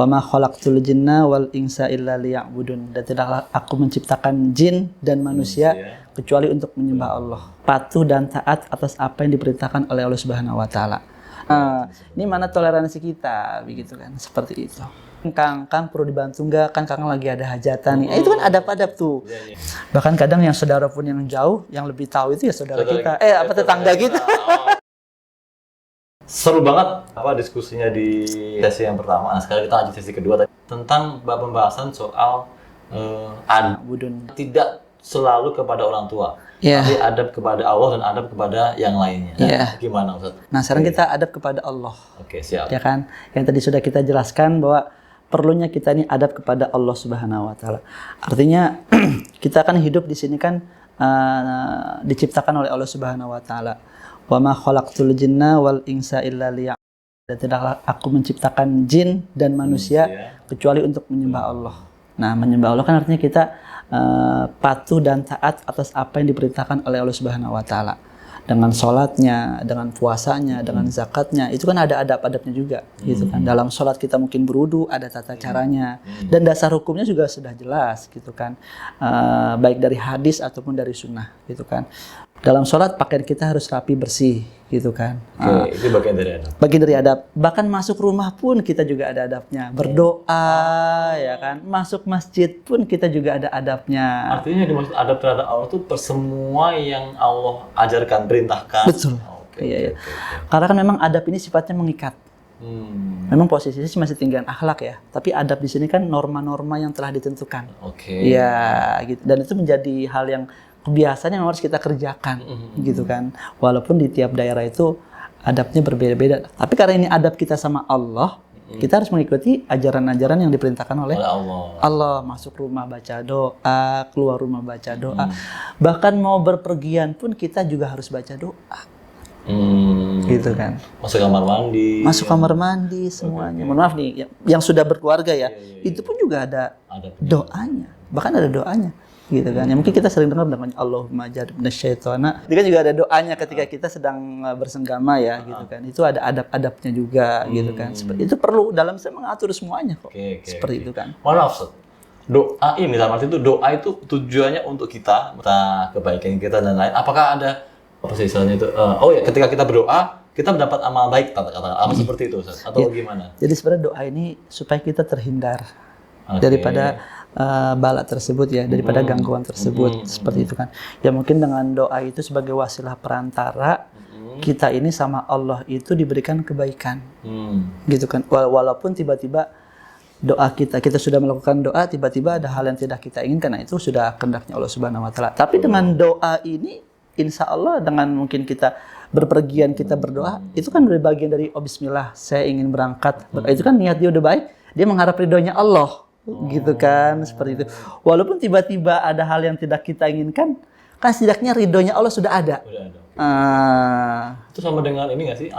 Wa ma khalaqtul jinna wal insa illa liya'budun. Dan tidaklah aku menciptakan jin dan manusia kecuali untuk menyembah Allah. Patuh dan taat atas apa yang diperintahkan oleh Allah Subhanahu wa taala. Ini mana toleransi kita, begitu kan? Seperti itu. Kang perlu dibantu nggak? Kan Kang lagi ada hajatan nih. Itu kan adab-adab tuh. Bahkan kadang yang saudara pun yang jauh, yang lebih tahu itu ya saudara kita. Tetangga kita. Seru banget diskusinya di sesi yang pertama. Nah, sekarang kita lanjut sesi kedua tadi tentang pembahasan soal adab. Tidak selalu kepada orang tua, tapi adab kepada Allah dan adab kepada yang lainnya. Gimana Ustaz? Nah, sekarang kita adab kepada Allah. Oke, siap. Ya kan? Yang tadi sudah kita jelaskan bahwa perlunya kita ini adab kepada Allah Subhanahu wa taala. Artinya kita kan hidup di sini kan diciptakan oleh Allah Subhanahu wa taala. Wa ma khalaqtul jinna wal insa illa liya'budun. Dan tidaklah aku menciptakan jin dan manusia kecuali untuk menyembah Allah. Nah, menyembah Allah kan artinya kita patuh dan taat atas apa yang diperintahkan oleh Allah Subhanahu wa taala. Dengan sholatnya, dengan puasanya, dengan zakatnya, itu kan ada adab-adabnya juga, gitu kan. Dalam sholat kita mungkin berwudu, ada tata caranya, dan dasar hukumnya juga sudah jelas, gitu kan. Baik dari hadis ataupun dari sunnah, gitu kan. Dalam sholat pakaian kita harus rapi bersih, gitu kan. Itu bagian dari adab. Bagian dari adab. Bahkan masuk rumah pun kita juga ada adabnya. Berdoa, ya kan. Masuk masjid pun kita juga ada adabnya. Artinya dimaksud adab terhadap Allah itu semua yang Allah ajarkan, perintahkan. Betul. Iya. Karena kan memang adab ini sifatnya mengikat. Memang posisinya masih tinggian akhlak ya, tapi adab di sini kan norma-norma yang telah ditentukan. Iya, gitu. Dan itu menjadi hal yang kebiasaan yang harus kita kerjakan, gitu kan. Walaupun di tiap daerah itu adabnya berbeda-beda. Tapi karena ini adab kita sama Allah, kita harus mengikuti ajaran-ajaran yang diperintahkan oleh Allah. Masuk rumah baca doa, keluar rumah baca doa. Bahkan mau berpergian pun kita juga harus baca doa. Gitu kan. Masuk kamar mandi. Semuanya. Mohon maaf nih, yang sudah berkeluarga ya, itu pun juga ada doanya. Bahkan ada doanya. Gitu kan. Ya mungkin kita sering dengar dengan Allahumma jannibna syaitana. Itu kan juga ada doanya ketika kita sedang bersenggama ya, gitu kan. Itu ada adab-adabnya juga, gitu kan. Seperti itu perlu dalam saya mengatur semuanya kok. Seperti itu kan. Maaf, doa ini dalam arti itu doa itu tujuannya untuk kita kebaikan kita dan lain. Apakah ada apa sih istilahnya itu? Ketika kita berdoa kita mendapat amal baik, kata-kata apa seperti itu, Ustaz? Atau gimana? Jadi sebenarnya doa ini supaya kita terhindar daripada bala tersebut ya, daripada gangguan tersebut, seperti itu kan. Ya mungkin dengan doa itu sebagai wasilah perantara kita ini sama Allah itu diberikan kebaikan, gitu kan. Walaupun tiba-tiba doa kita sudah melakukan doa, tiba-tiba ada hal yang tidak kita inginkan, nah itu sudah kehendaknya Allah Subhanahu wa taala. Tapi dengan doa ini, insya Allah dengan mungkin kita berpergian kita berdoa, itu kan bagian dari bismillah, saya ingin berangkat. Itu kan niat dia udah baik, dia mengharap ridhonya Allah. Gitu kan, seperti itu. Walaupun tiba-tiba ada hal yang tidak kita inginkan, kan setidaknya ridhonya Allah sudah ada. Itu sama dengan ini nggak sih?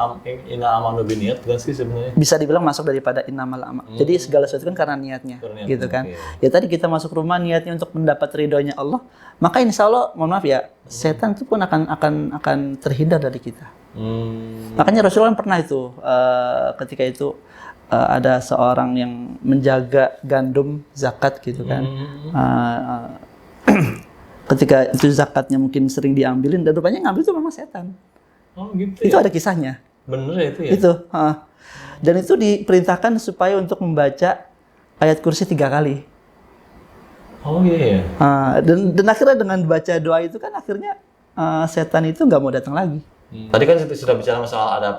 Inna amanu biniyat kan sih sebenarnya? Bisa dibilang masuk daripada innamal amal. Jadi segala sesuatu kan karena niatnya, gitu kan. Ya tadi kita masuk rumah niatnya untuk mendapat ridhonya Allah, maka insya Allah, mohon maaf ya, setan itu pun akan terhindar dari kita. Makanya Rasulullah pernah itu ketika itu ada seorang yang menjaga gandum zakat gitu kan. Ketika itu zakatnya mungkin sering diambilin dan rupanya ngambil itu memang setan. Gitu itu ya? Ada kisahnya. Bener ya itu ya? Itu. Dan itu diperintahkan supaya untuk membaca ayat kursi 3 kali. Iya. Dan akhirnya dengan baca doa itu kan akhirnya setan itu nggak mau datang lagi. Tadi kan sudah bicara masalah adab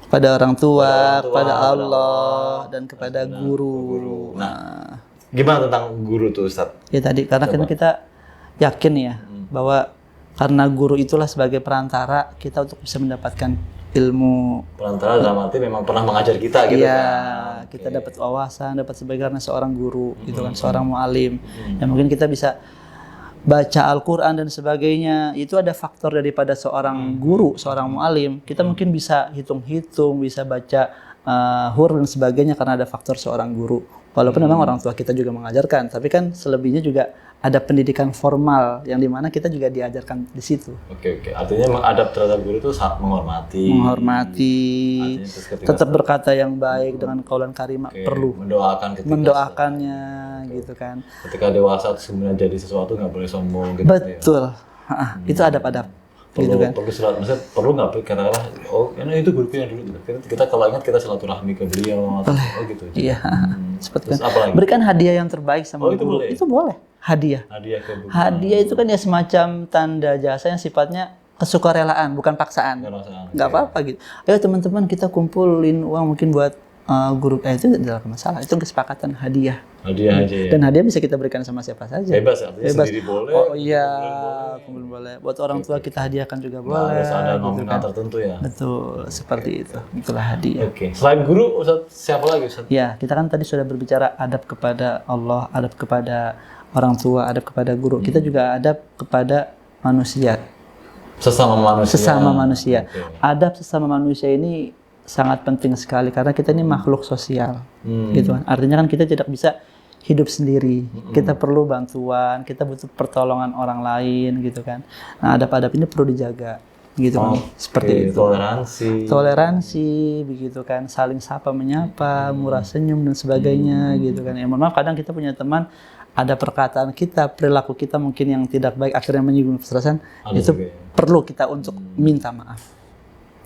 pada orang tua, kepada Allah, dan kepada guru. Nah, gimana tentang guru tuh, Ustaz? Ya tadi, karena kan kita yakin ya, bahwa karena guru itulah sebagai perantara kita untuk bisa mendapatkan ilmu. Perantara dalam arti memang pernah mengajar kita gitu kan? Kita dapat wawasan, dapat sebagai karena seorang guru, gitu kan, seorang mu'alim. Yang mungkin kita bisa baca Al-Quran dan sebagainya, itu ada faktor daripada seorang guru, seorang mu'alim. Kita mungkin bisa hitung-hitung, bisa baca hur dan sebagainya karena ada faktor seorang guru. Walaupun memang orang tua kita juga mengajarkan, tapi kan selebihnya juga ada pendidikan formal yang dimana kita juga diajarkan di situ. Oke. Artinya mengadap terhadap guru itu saat menghormati, tetap berkata yang baik dengan kaulan karimah, perlu mendoakannya gitu kan. Ketika dewasa sebenarnya jadi sesuatu nggak boleh sombong gitu. Betul. Itu adab-adab. Gitu kan. Perlu nggak katakanlah, ini itu guruku yang dulu. Kita kalau ingat kita silaturahmi ke beliau. Gitu. Iya. Seperti kan. Berikan hadiah yang terbaik sama guru. Itu boleh. Hadiah itu kan ya semacam tanda jasa yang sifatnya kesukarelaan, bukan paksaan. Nggak apa-apa gitu. Ayo teman-teman kita kumpulin uang mungkin buat guru. Itu tidak masalah. Itu kesepakatan hadiah aja ya. Dan hadiah bisa kita berikan sama siapa saja. Bebas. Sendiri boleh. Oh iya, kumpul boleh. Buat orang tua kita hadiahkan juga boleh. Harus ada nominal tertentu ya. Betul, seperti itu. Itulah hadiah. Selain guru, Ustaz, siapa lagi Ustaz? Ya, kita kan tadi sudah berbicara adab kepada Allah, adab kepada orang tua, adab kepada guru. Kita juga adab kepada manusia. Sesama manusia. Adab sesama manusia ini sangat penting sekali karena kita ini makhluk sosial. Gitu kan. Artinya kan kita tidak bisa hidup sendiri, kita perlu bantuan, kita butuh pertolongan orang lain gitu kan. Nah, adab-adab ini perlu dijaga gitu kan. Seperti itu. Toleransi begitu kan, saling sapa menyapa, murah senyum dan sebagainya gitu kan. Ya mohon maaf kadang kita punya teman ada perkataan kita, perilaku kita mungkin yang tidak baik akhirnya menyinggung perasaan, itu perlu kita untuk minta maaf.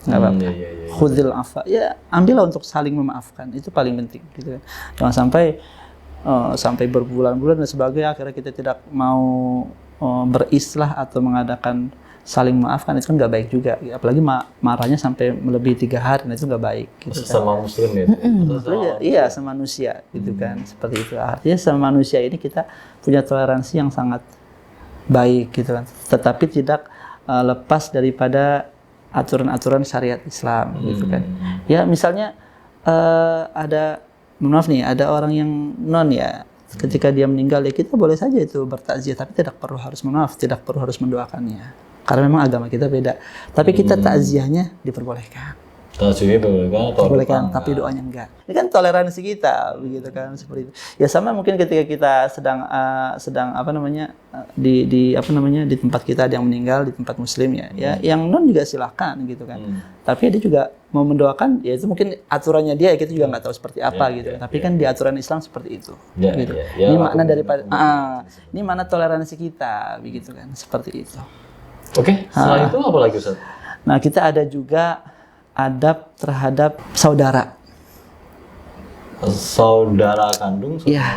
Nggak apa-apa. Khudil afa. Ya, ambillah untuk saling memaafkan. Itu paling penting gitu kan. Jangan sampai berbulan-bulan dan sebagainya akhirnya kita tidak mau berislah atau mengadakan saling memaafkan, itu kan nggak baik juga, apalagi marahnya sampai melebihi 3 hari, itu nggak baik gitu kan. Sama muslim ya? Iya, sama manusia gitu kan, seperti itu. Artinya sama manusia ini kita punya toleransi yang sangat baik gitu kan, tetapi tidak lepas daripada aturan-aturan syariat Islam gitu kan. Ya misalnya maaf nih, ada orang yang non ya, ketika dia meninggal ya kita boleh saja itu bertakziah, tapi tidak perlu harus tidak perlu harus mendoakannya, karena memang agama kita beda. Tapi kita takziahnya diperbolehkan. Diperbolehkan, tapi doanya enggak. Ini kan toleransi kita, begitu kan, seperti itu. Ya sama mungkin ketika kita sedang di tempat kita ada yang meninggal di tempat muslim ya yang non juga silakan gitu kan. Tapi dia juga mau mendoakan, ya itu mungkin aturannya dia, kita juga nggak tahu seperti apa gitu. Tapi kan di aturan Islam seperti itu. Gitu. Ini makna daripada ini mana toleransi kita, begitu kan, seperti itu. Oke, setelah itu apa lagi Ustaz? Nah, kita ada juga adab terhadap saudara. Saudara kandung, saudara. Iya.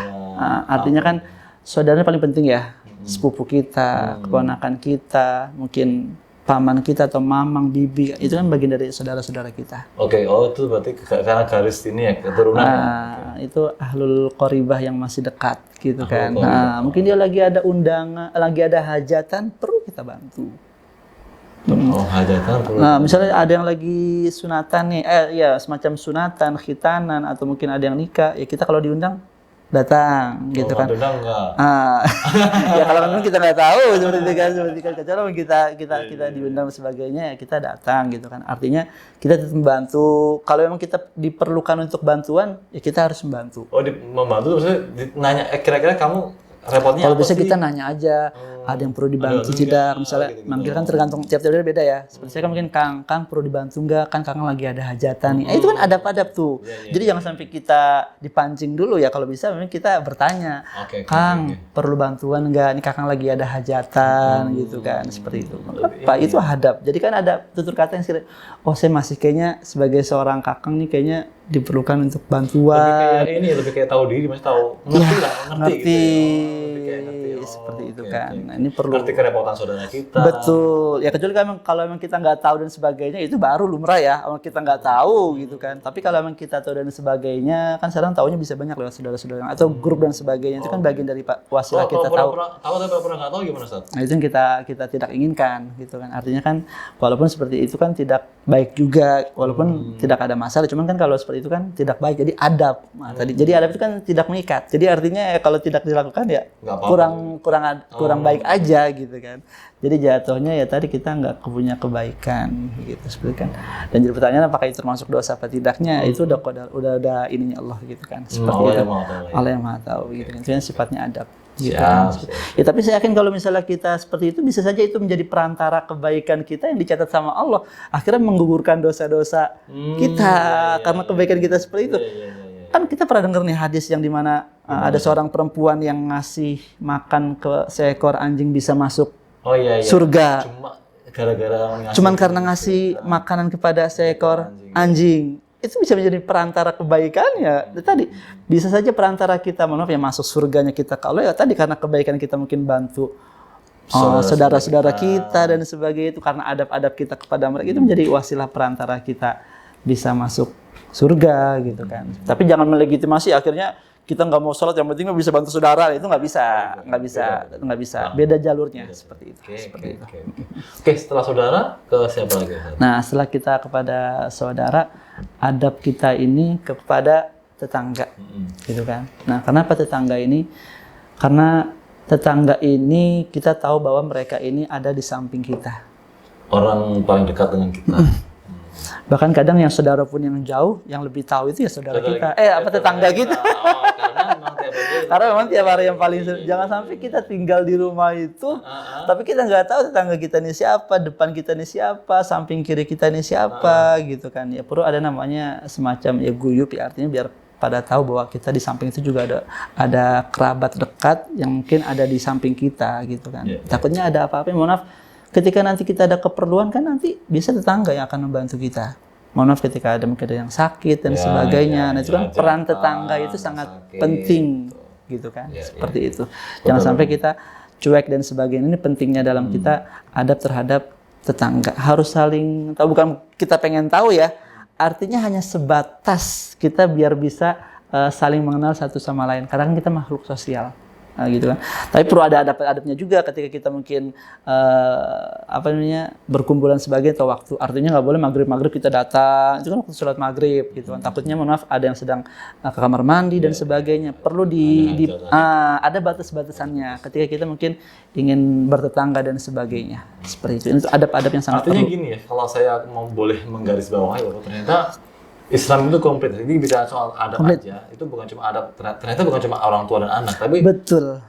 Artinya kan saudaranya paling penting ya. Sepupu kita, keponakan kita, mungkin paman kita atau mamang, bibi, itu kan bagian dari saudara-saudara kita. Oke, itu berarti karena garis ini ya, keturunan. Itu ahlul qoribah yang masih dekat gitu kan. Mungkin dia lagi ada undangan, lagi ada hajatan, perlu kita bantu. Hajatan perlu. Nah, misalnya ada yang lagi sunatan nih, semacam sunatan, khitanan, atau mungkin ada yang nikah, ya kita kalau diundang datang gitu kan. Ya kalau memang kita nggak tahu seperti kan kalau kita diundang sebagainya ya kita datang gitu kan. Artinya kita tetap membantu. Kalau memang kita diperlukan untuk bantuan ya kita harus membantu. Membantu maksudnya nanya kira-kira kamu repotnya kalau bisa kita nanya aja, ada yang perlu dibantu tidak, misalnya manggil kan tergantung tiap-tiap daerah beda ya. Seperti saya kan mungkin Kang perlu dibantu nggak, kan Kang lagi ada hajatan nih. Itu kan adab-adab tuh. Jadi jangan sampai kita dipancing dulu ya, kalau bisa memang kita bertanya, Kang perlu bantuan nggak, ini Kang lagi ada hajatan gitu kan, seperti itu. Pak itu adab. Jadi kan ada tutur kata yang saya masih kayaknya sebagai seorang Kakang nih kayaknya diperlukan untuk bantuan. Lebih kayak tahu diri, masih tahu ngerti. Seperti itu kan. Nah, ini perlu ngerti kerepotan saudara kita. Betul. Ya kecuali kalau memang kita nggak tahu dan sebagainya, itu baru lumrah ya. Kalau kita nggak tahu gitu kan. Tapi kalau memang kita tahu dan sebagainya, kan sekarang tahunya bisa banyak lewat saudara-saudara atau grup dan sebagainya. Itu kan bagian dari wasilah kita tahu. Tahu tapi pernah nggak tahu gimana Ustaz? Nah, itu yang kita tidak inginkan gitu kan. Artinya kan walaupun seperti itu kan tidak baik juga, walaupun tidak ada masalah. Cuman kan kalau seperti itu kan tidak baik. Jadi adab. Nah, jadi adab itu kan tidak mengikat. Jadi artinya kalau tidak dilakukan ya kurang kurang baik aja gitu kan. Jadi jatuhnya ya tadi kita nggak punya kebaikan gitu seperti kan. Dan jadi pertanyaan apakah itu termasuk dosa apa tidaknya, itu udah ininya Allah gitu kan. Seperti itu. Allah yang Maha tahu gitu kan. Itu yang sifatnya adab. Gitu kan. Ya, tapi saya yakin kalau misalnya kita seperti itu, bisa saja itu menjadi perantara kebaikan kita yang dicatat sama Allah, akhirnya menggugurkan dosa-dosa kita karena kebaikan kita seperti itu. Kan kita pernah dengar nih hadis yang dimana ada seorang perempuan yang ngasih makan ke seekor anjing bisa masuk surga. Cuman karena ngasih makanan kepada seekor anjing. Itu bisa menjadi perantara kebaikannya. Tadi bisa saja perantara kita, maaf ya, masuk surganya kita kalau ya tadi karena kebaikan kita mungkin bantu saudara-saudara kita dan sebagainya, itu karena adab-adab kita kepada mereka itu menjadi wasilah perantara kita bisa masuk surga gitu kan. Tapi jangan melegitimasi akhirnya kita nggak mau sholat, yang penting bisa bantu saudara, itu nggak bisa. Beda jalurnya seperti itu. Oke, setelah saudara ke siapa lagi? Nah, setelah kita kepada saudara, adab kita ini kepada tetangga, gitu kan. Nah, kenapa tetangga ini? Karena tetangga ini kita tahu bahwa mereka ini ada di samping kita. Orang paling dekat dengan kita. Bahkan kadang yang saudara pun yang jauh, yang lebih tahu itu ya saudara kita. Tetangga kita. Karena memang tiap hari yang paling jangan sampai kita tinggal di rumah itu, tapi kita nggak tahu tetangga kita ini siapa, depan kita ini siapa, samping kiri kita ini siapa, gitu kan. Ya perlu ada namanya semacam ya guyub, ya artinya biar pada tahu bahwa kita di samping itu juga ada kerabat dekat yang mungkin ada di samping kita, gitu kan. Takutnya ada apa-apa, mohon maaf. Ketika nanti kita ada keperluan kan nanti bisa tetangga yang akan membantu kita. Mohon maaf ketika ada mungkin yang sakit dan sebagainya. Nah itu kan peran tetangga itu sangat penting gitu kan. Seperti itu. Jangan sampai kita cuek dan sebagainya. Ini pentingnya dalam kita adab terhadap tetangga. Harus saling tahu, bukan kita pengen tahu ya. Artinya hanya sebatas kita biar bisa saling mengenal satu sama lain. Karena kan kita makhluk sosial. Gitu kan. Tapi perlu ada adab-adabnya juga ketika kita mungkin berkumpulan sebagainya atau waktu. Artinya nggak boleh maghrib kita datang, itu kan waktu sholat maghrib gitu kan. Takutnya mohon maaf ada yang sedang ke kamar mandi dan sebagainya. Perlu ada batas-batasannya ketika kita mungkin ingin bertetangga dan sebagainya. Seperti itu. Itu adab-adab yang sangat artinya perlu. Gini ya, kalau saya mau boleh menggarisbawahi bahwa ternyata Islam itu komplit. Jadi bicara soal adab aja, itu bukan cuma adab, ternyata bukan cuma orang tua dan anak, tapi betul.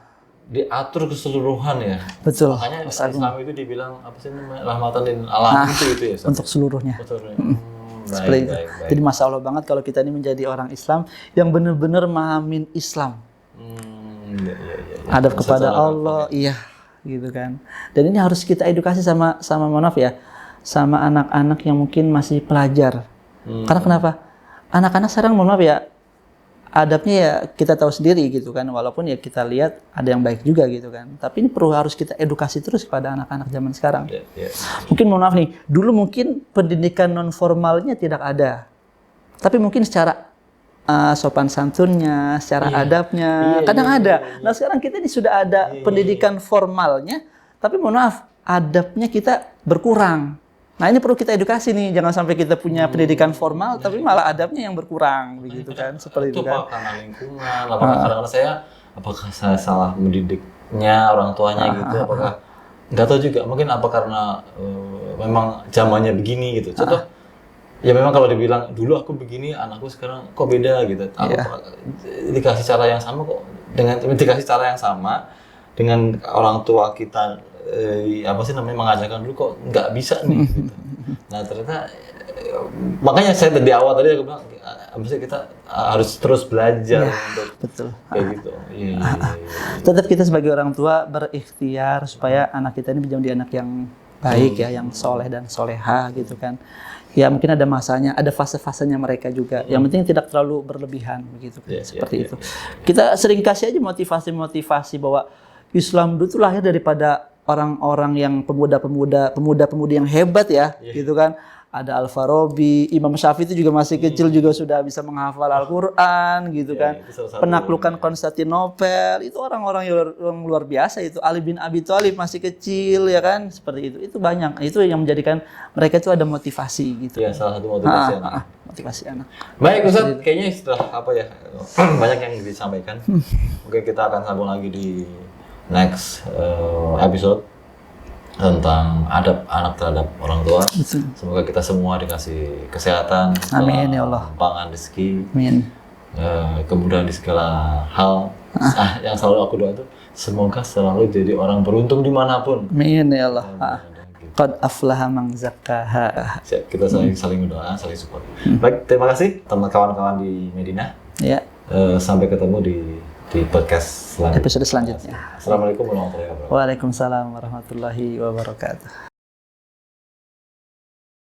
Diatur keseluruhan ya. Betul. Makanya Islam itu dibilang apa sih namanya, rahmatan lil alamin itu ya. Untuk seluruhnya. Baik. Jadi masya Allah banget kalau kita ini menjadi orang Islam yang benar-benar memahamin Islam. Adab kepada Allah, gitu kan. Dan ini harus kita edukasi sama mohon maaf ya, sama anak-anak yang mungkin masih pelajar. Karena kenapa? Anak-anak sekarang mohon maaf ya, adabnya ya kita tahu sendiri gitu kan, walaupun ya kita lihat ada yang baik juga gitu kan. Tapi ini harus kita edukasi terus kepada anak-anak zaman sekarang. Mungkin mohon maaf nih, dulu mungkin pendidikan non formalnya tidak ada. Tapi mungkin secara sopan santunnya, secara adabnya, kadang ada. Nah sekarang kita ini sudah ada pendidikan formalnya, tapi mohon maaf, adabnya kita berkurang. Nah ini perlu kita edukasi nih, jangan sampai kita punya pendidikan formal, tapi malah adabnya yang berkurang, begitu kan? Seperti itu kan? Karena lingkungan, apakah saya salah mendidiknya orang tuanya gitu? Apakah nggak tahu juga? Mungkin apa karena memang zamannya begini gitu? Contoh, ya memang kalau dibilang dulu aku begini, anakku sekarang kok beda gitu. Dikasih cara yang sama kok, dikasih cara yang sama dengan orang tua kita. Mengajarkan dulu kok nggak bisa nih gitu. Nah ternyata makanya saya dari awal tadi aku bilang kita harus terus belajar untuk kayak gitu. Tetap kita sebagai orang tua berikhtiar supaya anak kita ini menjadi anak yang baik ya, yang soleh dan soleha gitu kan. Ya mungkin ada masanya, ada fase-fasenya mereka juga. Yang penting tidak terlalu berlebihan begitu kan. Seperti itu. Kita sering kasih aja motivasi bahwa Islam itu lahir daripada orang-orang yang pemuda-pemudi yang hebat ya, gitu kan. Ada Al-Farabi, Imam Syafi'i itu juga masih kecil juga sudah bisa menghafal Al-Quran, gitu kan. Penaklukan Konstantinopel, itu orang-orang yang luar biasa itu. Ali bin Abi Thalib masih kecil ya kan, seperti itu. Itu banyak, itu yang menjadikan mereka itu ada motivasi gitu. Ya, salah satu motivasi anak. Motivasi anak. Baik Ustaz, kayaknya setelah banyak yang disampaikan. Mungkin kita akan sambung lagi di next episode tentang adab anak terhadap orang tua. Semoga kita semua dikasih kesehatan, amin ya Allah, pangan rezeki, amin, kemudahan di segala hal. Yang selalu aku doa itu semoga selalu jadi orang beruntung dimanapun. Amin ya Allah. Qad aflaha man zakkaha. Siap, kita saling berdoa, saling support. Baik, terima kasih teman kawan-kawan di Medina. Ya. Sampai ketemu di podcast selanjutnya. Episode selanjutnya. Assalamualaikum warahmatullahi wabarakatuh. Waalaikumsalam warahmatullahi wabarakatuh.